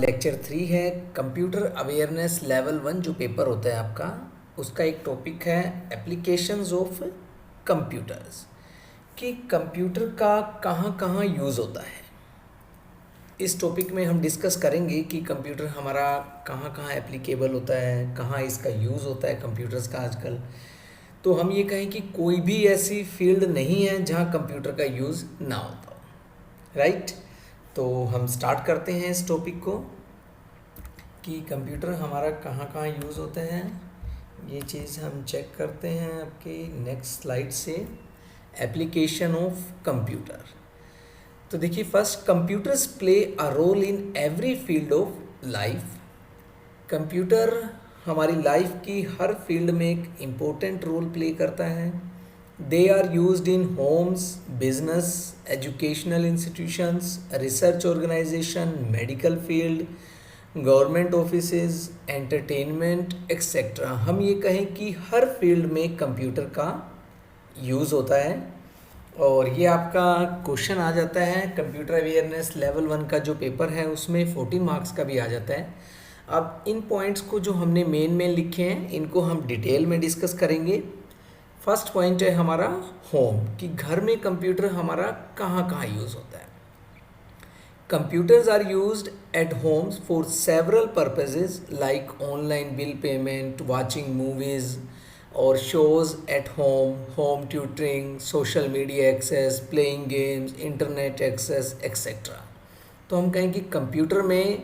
Lecture 3 है computer awareness level 1 जो paper होता है आपका, उसका एक टॉपिक है एप्लीकेशंस ऑफ कंप्यूटर्स, कि कंप्यूटर का कहाँ कहाँ यूज़ होता है। इस टॉपिक में हम डिस्कस करेंगे कि कंप्यूटर हमारा कहाँ कहाँ एप्लीकेबल होता है, कहाँ इसका यूज़ होता है कंप्यूटर्स का आजकल। तो हम ये कहें कि कोई भी ऐसी फील्ड नहीं है जहाँ कंप्यूटर का यूज़ ना होता हो, राइट। तो हम स्टार्ट करते हैं इस टॉपिक को कि कंप्यूटर हमारा कहाँ कहाँ यूज़ होते हैं। ये चीज़ हम चेक करते हैं आपकी नेक्स्ट स्लाइड से, एप्लीकेशन ऑफ कंप्यूटर। तो देखिए, first, computers play a role in every field of life. Computer हमारी लाइफ की हर फील्ड में एक इम्पोर्टेंट रोल प्ले करता है। They are used in homes, business, educational institutions, research organisation, medical field, government offices, entertainment etcetera. हम ये कहें कि हर फील्ड में कंप्यूटर का यूज़ होता है। और ये आपका क्वेश्चन आ जाता है कंप्यूटर अवेयरनेस लेवल 1 का जो पेपर है उसमें 14 मार्क्स का भी आ जाता है। अब इन पॉइंट्स को जो हमने मेन लिखे हैं इनको हम डिटेल में डिस्कस करेंगे। फर्स्ट पॉइंट है हमारा होम, कि घर में कंप्यूटर हमारा कहाँ कहाँ यूज़ होता है। Computers are used at homes for several purposes like online bill payment, watching movies और shows at home, home tutoring, social media access, playing games, internet access etcetera. तो हम कहें कि कंप्यूटर में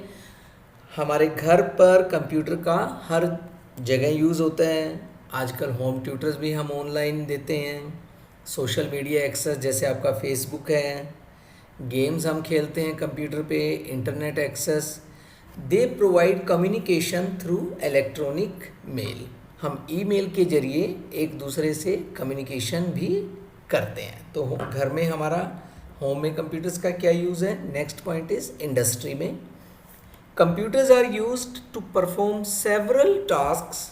हमारे घर पर कंप्यूटर का हर जगह यूज़ होता है। आजकल होम ट्यूटर्स भी हम ऑनलाइन देते हैं, सोशल मीडिया एक्सेस जैसे आपका फेसबुक है, गेम्स हम खेलते हैं कंप्यूटर पे, internet access. They provide communication through electronic mail, हम ईमेल के जरिए एक दूसरे से कम्युनिकेशन भी करते हैं। तो घर में हमारा होम में कंप्यूटर्स का क्या यूज़ है। नेक्स्ट पॉइंट इज इंडस्ट्री में computers are used to perform several tasks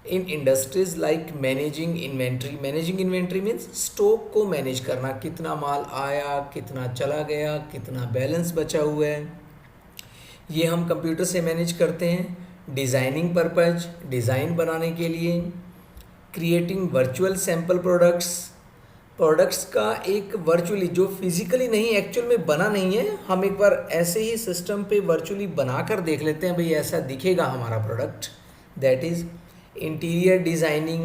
in industries like managing inventory. Managing inventory means stock को मैनेज करना, कितना माल आया, कितना चला गया, कितना बैलेंस बचा हुआ है, ये हम कंप्यूटर से मैनेज करते हैं। डिज़ाइनिंग पर्पज, डिज़ाइन बनाने के लिए। Creating virtual sample products, products का एक वर्चुअली जो फिजिकली नहीं एक्चुअल में बना नहीं है, हम एक बार ऐसे ही सिस्टम पे वर्चुअली बना कर देख लेते हैं भाई ऐसा दिखेगा हमारा product, that is interior designing.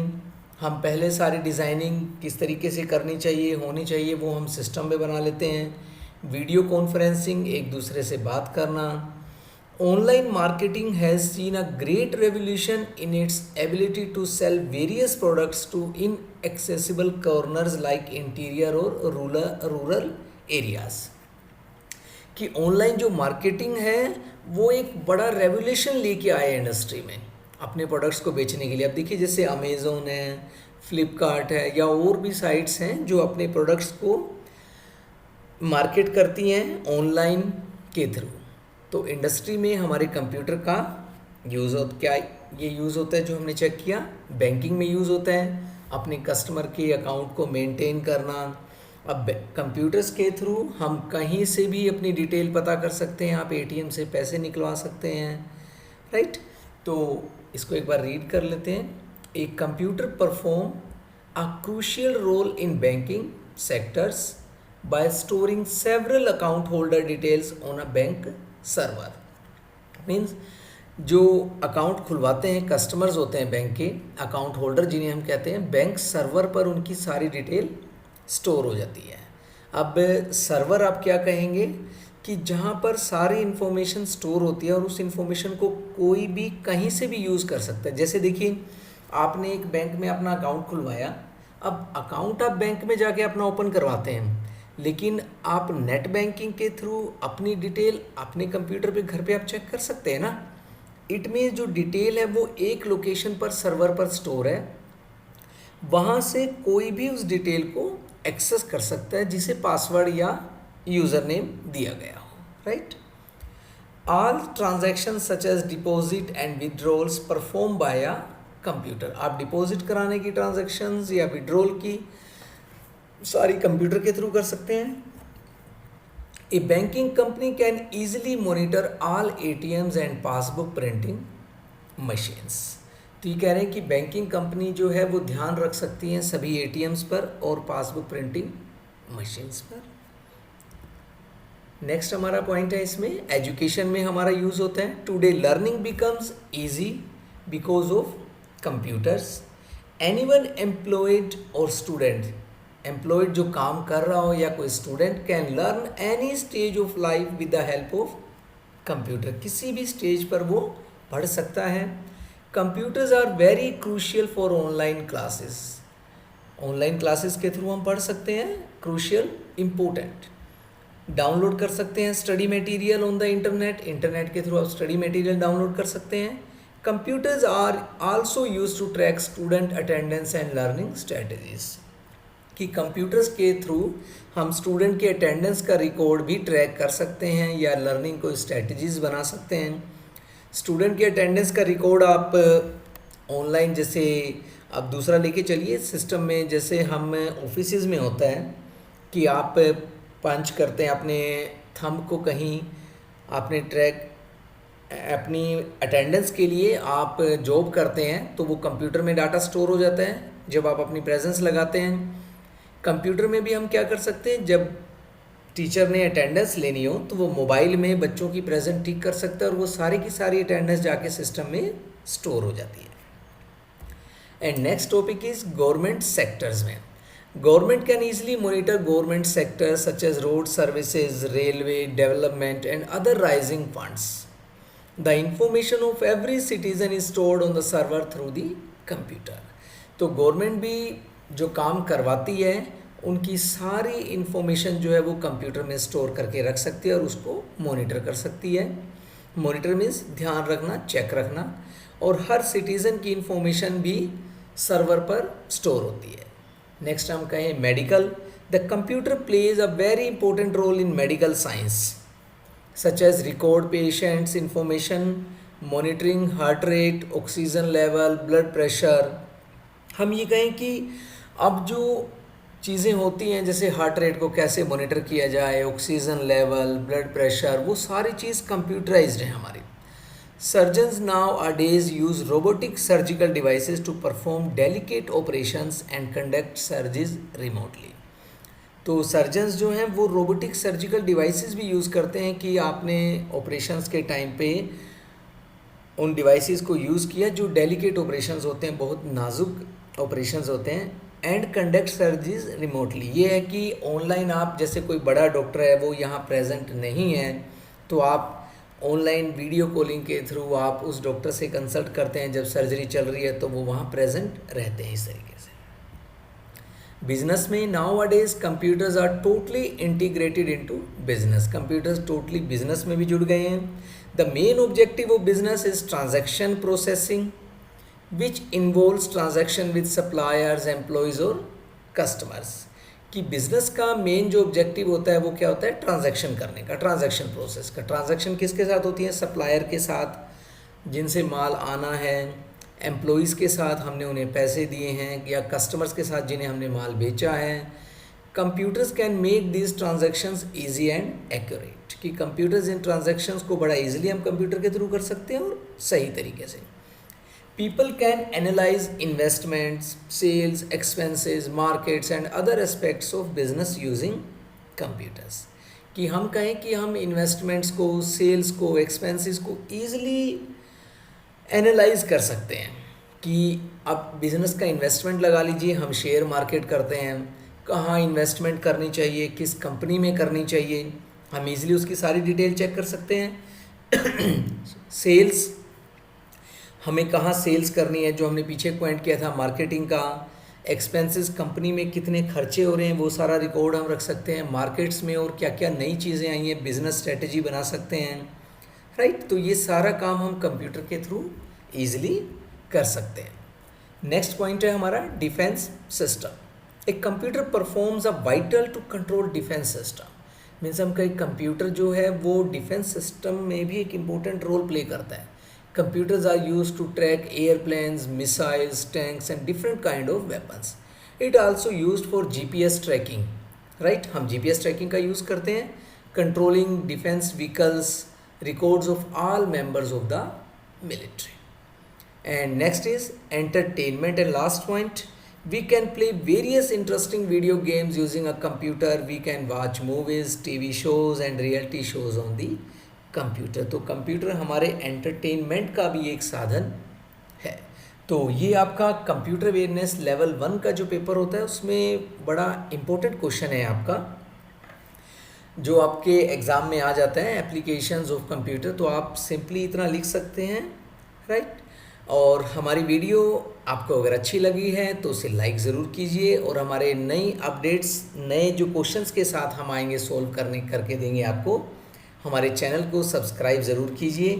हम पहले सारी डिज़ाइनिंग किस तरीके से करनी चाहिए, होनी चाहिए, वो हम सिस्टम में बना लेते हैं। वीडियो कॉन्फ्रेंसिंग, एक दूसरे से बात करना। Online marketing has seen a great revolution in its ability to sell various products to inaccessible corners like interior और rural areas। कि ऑनलाइन जो मार्केटिंग है वो एक बड़ा रेवोल्यूशन लेके आया इंडस्ट्री में अपने प्रोडक्ट्स को बेचने के लिए। अब देखिए जैसे अमेज़ोन है, फ्लिपकार्ट है, या और भी साइट्स हैं जो अपने प्रोडक्ट्स को मार्केट करती हैं ऑनलाइन के थ्रू। तो इंडस्ट्री में हमारे कंप्यूटर का यूज़ क्या ये यूज़ होता है जो हमने चेक किया। बैंकिंग में यूज़ होता है, अपने कस्टमर के अकाउंट को मेंटेन करना। अब कंप्यूटर्स के थ्रू हम कहीं से भी अपनी डिटेल पता कर सकते हैं, आप एटीएम से पैसे निकलवा सकते हैं, राइट। तो इसको एक बार रीड कर लेते हैं। A computer perform a crucial role in banking sectors by storing several account holder details on a bank server. Means जो अकाउंट खुलवाते हैं कस्टमर्स होते हैं बैंक के, अकाउंट होल्डर जिन्हें हम कहते हैं, बैंक सर्वर पर उनकी सारी डिटेल स्टोर हो जाती है। अब सर्वर आप क्या कहेंगे कि जहाँ पर सारी इन्फॉर्मेशन स्टोर होती है और उस इन्फॉर्मेशन को कोई भी कहीं से भी यूज़ कर सकता है। जैसे देखिए आपने एक बैंक में अपना अकाउंट खुलवाया, अब अकाउंट आप बैंक में जाके अपना ओपन करवाते हैं, लेकिन आप नेट बैंकिंग के थ्रू अपनी डिटेल अपने कंप्यूटर पे घर पे आप चेक कर सकते हैं ना। इट मीन्स जो डिटेल है वो एक लोकेशन पर सर्वर पर स्टोर है, वहाँ से कोई भी उस डिटेल को एक्सेस कर सकता है जिसे पासवर्ड या यूज़र नेम दिया गया हो, right. All transaction such as deposit and withdrawals perform by a computer. आप डिपॉजिट कराने की ट्रांजैक्शंस या विड्रॉल की सारी कंप्यूटर के थ्रू कर सकते हैं। A banking company can easily monitor all ATMs and passbook printing machines. तो ये कह रहे हैं कि बैंकिंग कंपनी जो है वो ध्यान रख सकती हैं सभी एटीएम्स पर और पासबुक प्रिंटिंग मशीन्स पर। नेक्स्ट हमारा पॉइंट है इसमें एजुकेशन में हमारा यूज़ होता है। Today learning becomes easy because of computers. Anyone employed और स्टूडेंट, एम्प्लॉयड जो काम कर रहा हो या कोई student, can learn any stage of life with the help of computer. किसी भी स्टेज पर वो पढ़ सकता है। Computers are very crucial for online classes. Online classes के थ्रू हम पढ़ सकते हैं, क्रूशियल, इम्पोर्टेंट। डाउनलोड कर सकते हैं study material on the internet, internet के थ्रू आप स्टडी मटेरियल डाउनलोड कर सकते हैं। Computers are also use to track student attendance and learning strategies. कि कंप्यूटर्स के थ्रू हम स्टूडेंट के अटेंडेंस का रिकॉर्ड भी ट्रैक कर सकते हैं या लर्निंग को स्ट्रेटजीज बना सकते हैं। स्टूडेंट के अटेंडेंस का रिकॉर्ड आप ऑनलाइन, जैसे आप दूसरा लेके चलिए सिस्टम में, जैसे हम ऑफिसेज में होता है कि आप पंच करते हैं अपने थंब को, कहीं आपने ट्रैक अपनी अटेंडेंस के लिए आप जॉब करते हैं तो वो कंप्यूटर में डाटा स्टोर हो जाता है जब आप अपनी प्रेजेंस लगाते हैं। कंप्यूटर में भी हम क्या कर सकते हैं, जब टीचर ने अटेंडेंस लेनी हो तो वो मोबाइल में बच्चों की प्रेजेंट टिक कर सकता है और वो सारी की सारी अटेंडेंस जाके सिस्टम में स्टोर हो जाती है। And next topic is government sectors में। Government can easily monitor government sectors such as road services, railway development and other raising funds. The information of every citizen is stored on the server through the computer. तो government भी जो काम करवाती है उनकी सारी information जो है वो कंप्यूटर में स्टोर करके रख सकती है और उसको मॉनिटर कर सकती है। मॉनिटर मीन्स ध्यान रखना, चेक रखना, और हर सिटीज़न की इंफॉर्मेशन भी सर्वर पर स्टोर होती है। नेक्स्ट हम कहें medical. The computer plays a very important role in medical science such as record patients information, monitoring heart rate, oxygen level, blood pressure. हम ये कहें कि अब जो चीज़ें होती हैं जैसे हार्ट रेट को कैसे मॉनिटर किया जाए, ऑक्सीजन लेवल, ब्लड प्रेशर, वो सारी चीज़ कंप्यूटराइज्ड है हमारी। Surgeons nowadays use robotic surgical devices to perform delicate operations and conduct surgeries remotely. तो सर्जन्स जो हैं वो रोबोटिक सर्जिकल डिवाइसेस भी यूज़ करते हैं कि आपने ऑपरेशंस के टाइम पे उन डिवाइसेस को यूज़ किया जो डेलिकेट ऑपरेशंस होते हैं, बहुत नाजुक ऑपरेशंस होते हैं, एंड कंडक्ट सर्जरीज रिमोटली। ये है कि ऑनलाइन आप, जैसे कोई बड़ा डॉक्टर है वो यहाँ प्रेजेंट नहीं है तो आप ऑनलाइन वीडियो कॉलिंग के थ्रू आप उस डॉक्टर से कंसल्ट करते हैं, जब सर्जरी चल रही है तो वो वहाँ प्रेजेंट रहते हैं। इस तरीके से बिजनेस में nowadays computers are totally integrated into business. Computers totally business में भी जुड़ गए हैं। The main objective of business is transaction processing which involves transaction with suppliers, employees और कस्टमर्स। कि बिजनेस का मेन जो ऑब्जेक्टिव होता है वो क्या होता है, ट्रांजैक्शन करने का, ट्रांजैक्शन प्रोसेस का। ट्रांजैक्शन किसके साथ होती है, सप्लायर के साथ जिनसे माल आना है, एम्प्लॉयज़ के साथ हमने उन्हें पैसे दिए हैं, या कस्टमर्स के साथ जिन्हें हमने माल बेचा है। Computers can make this transactions easy and accurate. कि कंप्यूटर्स इन ट्रांजैक्शंस को बड़ा इजीली हम कंप्यूटर के थ्रू कर सकते हैं और सही तरीके से। People can analyze investments, sales, expenses, markets and other aspects of business using computers। कि हम कहें कि हम इन्वेस्टमेंट्स को, सेल्स को, एक्सपेंसेस को ईजिली एनालाइज कर सकते हैं। कि अब बिज़नेस का इन्वेस्टमेंट लगा लीजिए, हम शेयर मार्केट करते हैं, कहाँ इन्वेस्टमेंट करनी चाहिए, किस कंपनी में करनी चाहिए, हम ईजिली उसकी सारी डिटेल चेक कर सकते हैं। सेल्स, हमें कहाँ सेल्स करनी है, जो हमने पीछे पॉइंट किया था मार्केटिंग का। एक्सपेंसेस, कंपनी में कितने खर्चे हो रहे हैं वो सारा रिकॉर्ड हम रख सकते हैं। मार्केट्स में और क्या क्या नई चीज़ें आई हैं, बिजनेस स्ट्रेटजी बना सकते हैं, राइट। तो ये सारा काम हम कंप्यूटर के थ्रू ईजिली कर सकते हैं। नेक्स्ट पॉइंट है हमारा डिफेंस सिस्टम। एक computer performs a vital to control defence system. Means हम कहीं कंप्यूटर जो है वो डिफेंस सिस्टम में भी एक इम्पोर्टेंट रोल प्ले करता है। Computers are used to track airplanes, missiles, tanks and different kind of weapons. It also used for GPS tracking, right? हम GPS tracking का यूज़ करते हैं controlling defense vehicles, records of all members of the military. And next is entertainment, and last point, we can play various interesting video games using a computer. We can watch movies, TV shows and reality shows on the computer. तो computer हमारे entertainment का भी एक साधन है. तो ये आपका कंप्यूटर अवेयरनेस लेवल 1 का जो पेपर होता है उसमें बड़ा इम्पोर्टेंट क्वेश्चन है आपका, जो आपके एग्ज़ाम में आ जाता है, एप्लीकेशंस ऑफ कंप्यूटर. तो आप सिंपली इतना लिख सकते हैं, राइट. और हमारी वीडियो आपको अगर अच्छी लगी है तो उसे लाइक ज़रूर कीजिए, और हमारे नई अपडेट्स, नए जो क्वेश्चंस के साथ हम आएंगे सोल्व करके देंगे आपको, हमारे चैनल को सब्सक्राइब ज़रूर कीजिए.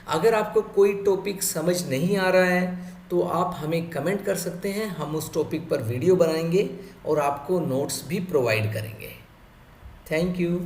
अगर आपको कोई टॉपिक समझ नहीं आ रहा है तो आप हमें कमेंट कर सकते हैं, हम उस टॉपिक पर वीडियो बनाएंगे और आपको नोट्स भी प्रोवाइड करेंगे. Thank you.